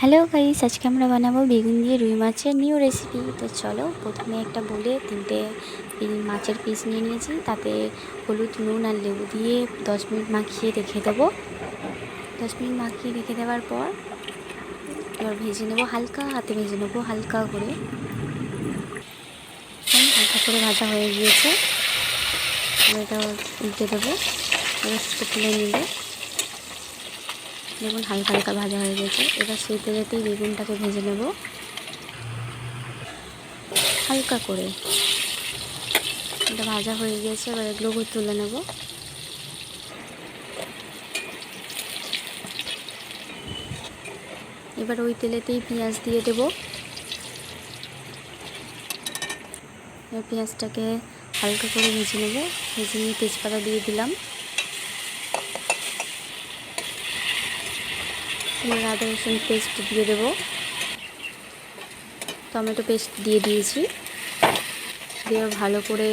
Hello guys, আজকে আমরা বানাবো বেগুন দিয়ে রুই মাছের নিউ রেসিপি। তো চলো, প্রথমে একটা বলে 3টে মাছের পিস নিয়ে নিয়েছি। তাতে হলুদ, নুন আর লেবু দিয়ে 10 মিনিট মাখিয়ে রেখে দেবো। 10 মিনিট মাখিয়ে রেখে দেওয়ার পর এবার ভেজে নেবো, হালকা হাতে ভেজে নেবো, হালকা করে। হালকা করে ভাজা হয়ে গিয়েছে। এবার এটা উল্টে দেবো, এবার তুলে নিলে দেখুন হালকা হালকা ভাজা হয়ে গেছে। এবার সেই তেলেতেই বেগুনটাকে ভেজে নেব হালকা করে। এটা ভাজা হয়ে গেছে, এবার এগুলোকে তুলে নেব। এবার ওই তেলেতেই পেঁয়াজ দিয়ে দেব। এবার পেঁয়াজটাকে হালকা করে ভেজে নেব। ভেজে নিয়ে তেজপাতা দিয়ে দিলাম। এবার আদা রসুন পেস্ট দিয়ে দেব। টমেটো পেস্ট দিয়ে দিয়েছি। দিয়ে ভালো করে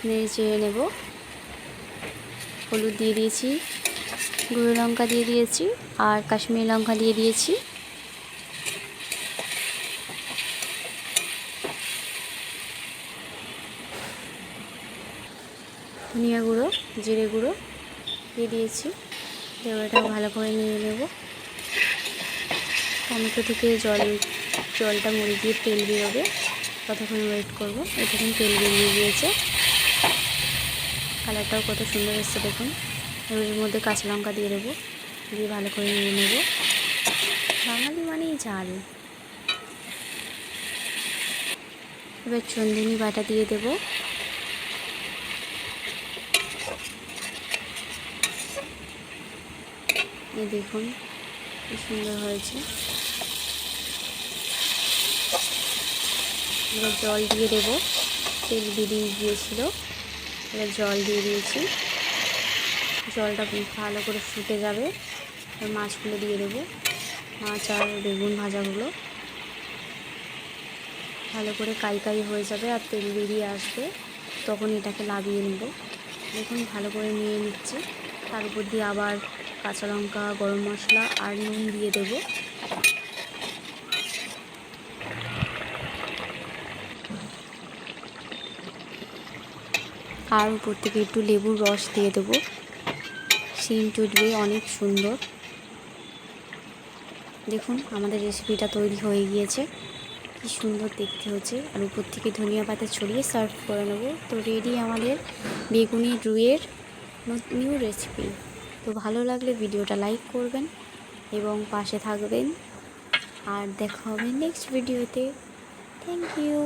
নেড়ে চেড়ে নেব। হলুদ দিয়ে দিয়েছি, গুঁড়ো লঙ্কা দিয়ে দিয়েছি, আর কাশ্মীরি লঙ্কা দিয়ে দিয়েছি। ধনিয়া গুঁড়ো, জিরে গুঁড়ো দিয়ে দিয়েছি। এটাও ভালো করে নিয়ে নেব। টমেটো থেকে জলটা মরে গিয়ে তেল বেরোবে, ততক্ষণ ওয়েট করবো। এতক্ষণ তেল বেরিয়ে গিয়েছে, কালারটাও কত সুন্দর এসছে দেখুন। এবার এর মধ্যে কাঁচা লঙ্কা দিয়ে দেবো, দিয়ে ভালো করে নিয়ে নেব। বাঙালি মানেই ঝাল। এবার চন্দনী বাটা দিয়ে দেব। এই দেখুন কি সুন্দর হয়েছে। এবার জল দিয়ে দেব। তেল বেরিয়ে গিয়েছিল, এবার জল দিয়ে দিয়েছি। জলটা ভালো করে ফুটে যাবে। এবার মাছগুলো দিয়ে দেবো। মাছ আর বেগুন ভাজাগুলো ভালো করে কাই হয়ে যাবে আর তেল বেরিয়ে আসবে, তখন এটাকে নামিয়ে নেব। দেখুন ভালো করে নিয়ে নিচ্ছি। তার উপর দিয়ে আবার কাঁচা লঙ্কা, গরম মশলা আর নুন দিয়ে দেব। আর উপর থেকে একটু লেবুর রস দিয়ে দেবো। সেন্ট উঠবে অনেক সুন্দর। দেখুন আমাদের রেসিপিটা তৈরি হয়ে গিয়েছে, কি সুন্দর দেখতে হচ্ছে। আর উপর থেকে ধনিয়া পাতা ছড়িয়ে সার্ভ করে নেব। তো রেডি আমাদের বেগুনি রুইয়ের নিউ রেসিপি। তো ভালো লাগলে ভিডিওটা লাইক করবেন এবং পাশে থাকবেন। আর দেখা হবে নেক্সট ভিডিওতে। Thank you.